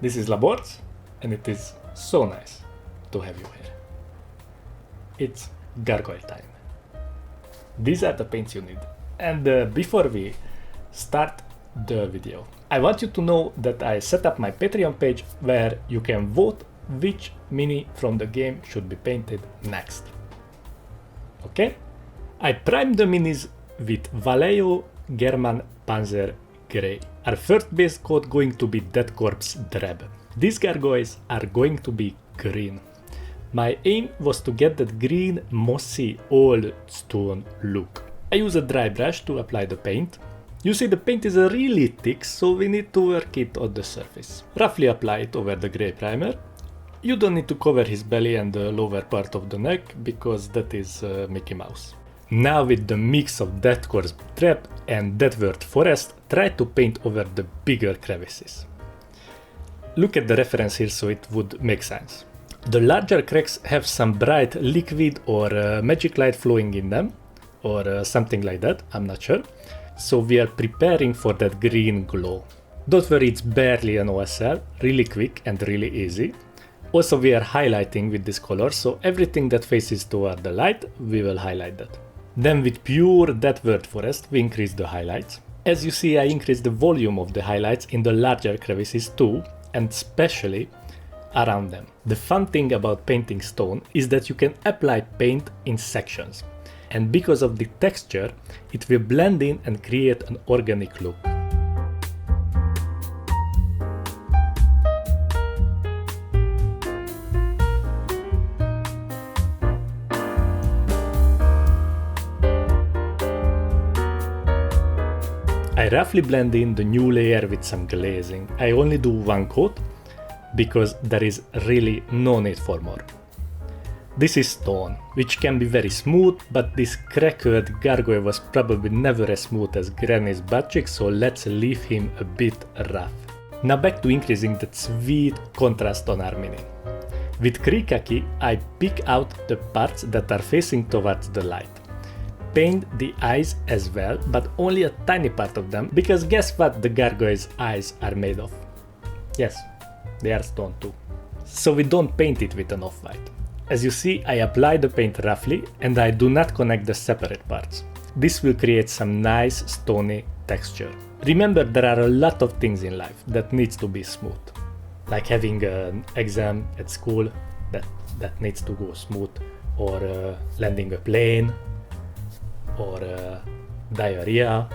This is Labors, and it is so nice to have you here. It's gargoyle time. These are the paints you need. And before we start the video, I want you to know that I set up my Patreon page where you can vote which mini from the game should be painted next. Okay? I primed the minis with Vallejo German Panzer Grey. Our first base coat going to be Dead Corpse Drab. These gargoyles are going to be green. My aim was to get that green, mossy, old stone look. I use a dry brush to apply the paint. You see, the paint is really thick, so we need to work it on the surface. Roughly apply it over the grey primer. You don't need to cover his belly and the lower part of the neck, because that is Mickey Mouse. Now with the mix of Dead Corpse Trap and Deadwood Forest, try to paint over the bigger crevices. Look at the reference here so it would make sense. The larger cracks have some bright liquid or magic light flowing in them, or something like that, I'm not sure. So we are preparing for that green glow. Don't worry, it's barely an OSL, really quick and really easy. Also, we are highlighting with this color, so everything that faces toward the light, we will highlight that. Then with pure Deadwood Forest, we increase the highlights. As you see, I increase the volume of the highlights in the larger crevices too, and especially around them. The fun thing about painting stone is that you can apply paint in sections. And because of the texture, it will blend in and create an organic look. I roughly blend in the new layer with some glazing. I only do one coat because there is really no need for more. This is stone, which can be very smooth, but this cracked gargoyle was probably never as smooth as Granny's butt cheek, so let's leave him a bit rough. Now back to increasing that sweet contrast on our mini. With Krikaki, I pick out the parts that are facing towards the light. Paint the eyes as well, but only a tiny part of them, because guess what the gargoyle's eyes are made of? Yes, they are stone too. So we don't paint it with an off-white. As you see, I apply the paint roughly and I do not connect the separate parts. This will create some nice stony texture. Remember, there are a lot of things in life that needs to be smooth. Like having an exam at school that needs to go smooth, or landing a plane, or diarrhea,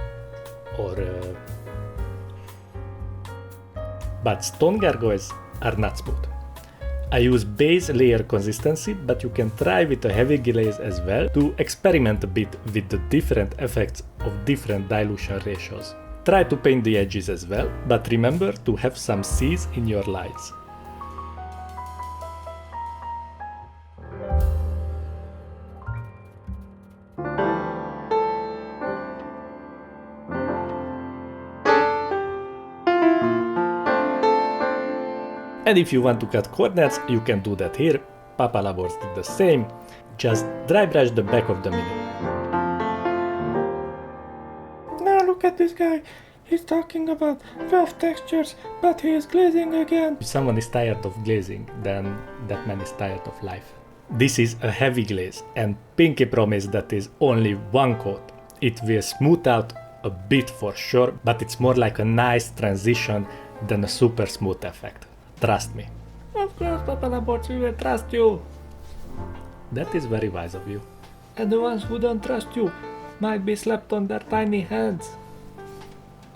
or but stone gargoyles are not smooth. I use base layer consistency, but you can try with a heavy glaze as well to experiment a bit with the different effects of different dilution ratios. Try to paint the edges as well, but remember to have some C's in your lines. And if you want to cut corners, you can do that here. Papa Labors did the same. Just dry brush the back of the mini. Now look at this guy. He's talking about rough textures, but he is glazing again. If someone is tired of glazing, then that man is tired of life. This is a heavy glaze, and Pinky promised that is only one coat. It will smooth out a bit for sure, but it's more like a nice transition than a super smooth effect. Trust me. Of course, Papa Labors, we will trust you. That is very wise of you. And the ones who don't trust you might be slapped on their tiny hands.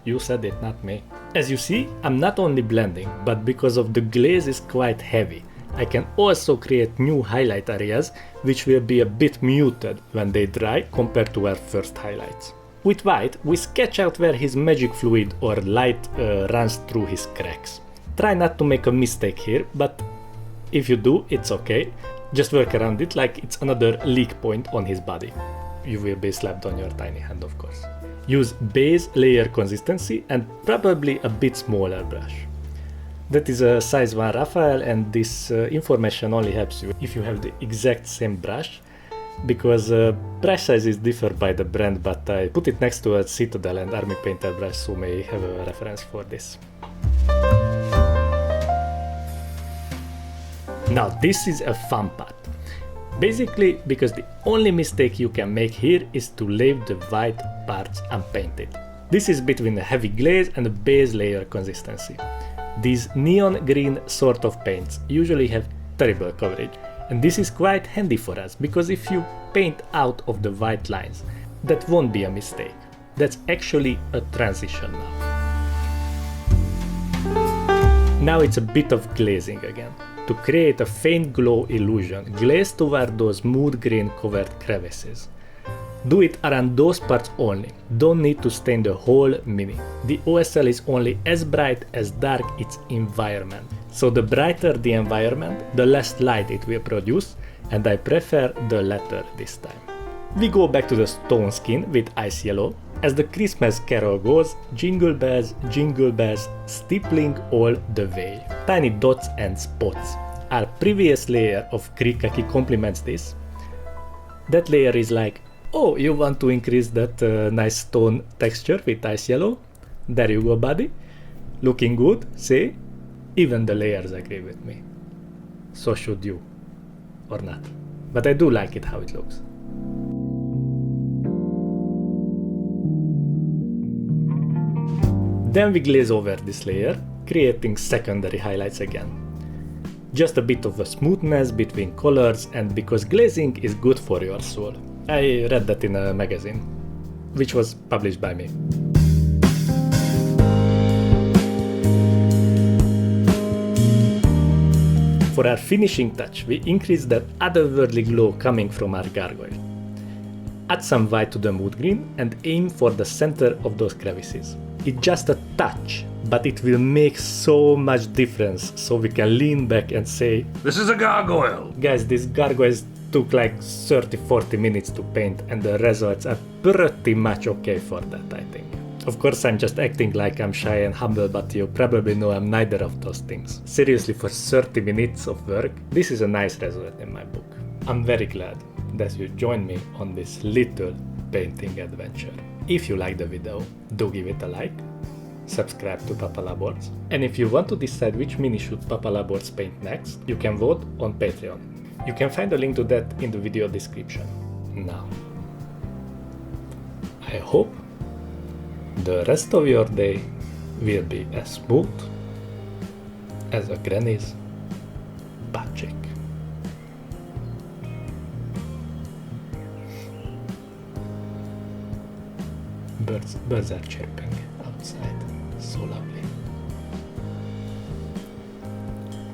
You said it, not me. As you see, I'm not only blending, but because of the glaze is quite heavy, I can also create new highlight areas, which will be a bit muted when they dry compared to our first highlights. With white, we sketch out where his magic fluid or light runs through his cracks. Try not to make a mistake here, but if you do, it's okay. Just work around it like it's another leak point on his body. You will be slapped on your tiny hand, of course. Use base layer consistency and probably a bit smaller brush. That is a size 1 Raphael, and this information only helps you if you have the exact same brush, because brush sizes differ by the brand, but I put it next to a Citadel and Army Painter brush, so may have a reference for this. Now this is a fun part. Basically, because the only mistake you can make here is to leave the white parts unpainted. This is between a heavy glaze and a base layer consistency. These neon green sort of paints usually have terrible coverage, and this is quite handy for us because if you paint out of the white lines, that won't be a mistake. That's actually a transition now. Now it's a bit of glazing again. To create a faint glow illusion, glaze toward those mood green covered crevices. Do it around those parts only, don't need to stain the whole mini. The OSL is only as bright as dark its environment. So the brighter the environment, the less light it will produce, and I prefer the latter this time. We go back to the stone skin with ice yellow. As the Christmas carol goes, jingle bells, stippling all the way. Tiny dots and spots. Our previous layer of Krikaki complements this. That layer is like, oh, you want to increase that nice stone texture with ice yellow? There you go, buddy. Looking good, see? Even the layers agree with me. So should you. Or not. But I do like it how it looks. Then we glaze over this layer, creating secondary highlights again. Just a bit of a smoothness between colors, and because glazing is good for your soul. I read that in a magazine, which was published by me. For our finishing touch, we increase that otherworldly glow coming from our gargoyle. Add some white to the mood green and aim for the center of those crevices. It's just a touch, but it will make so much difference, so we can lean back and say, this is a gargoyle! Guys, these gargoyles took like 30-40 minutes to paint, and the results are pretty much okay for that, I think. Of course, I'm just acting like I'm shy and humble, but you probably know I'm neither of those things. Seriously, for 30 minutes of work, this is a nice result in my book. I'm very glad that you joined me on this little painting adventure. If you like the video, do give it a like, subscribe to Papa Labors, and if you want to decide which mini should Papa Labors paint next, you can vote on Patreon. You can find a link to that in the video description. Now, I hope the rest of your day will be as smooth as a granny's butt cheek. Birds are chirping outside. So lovely.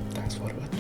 Thanks for watching.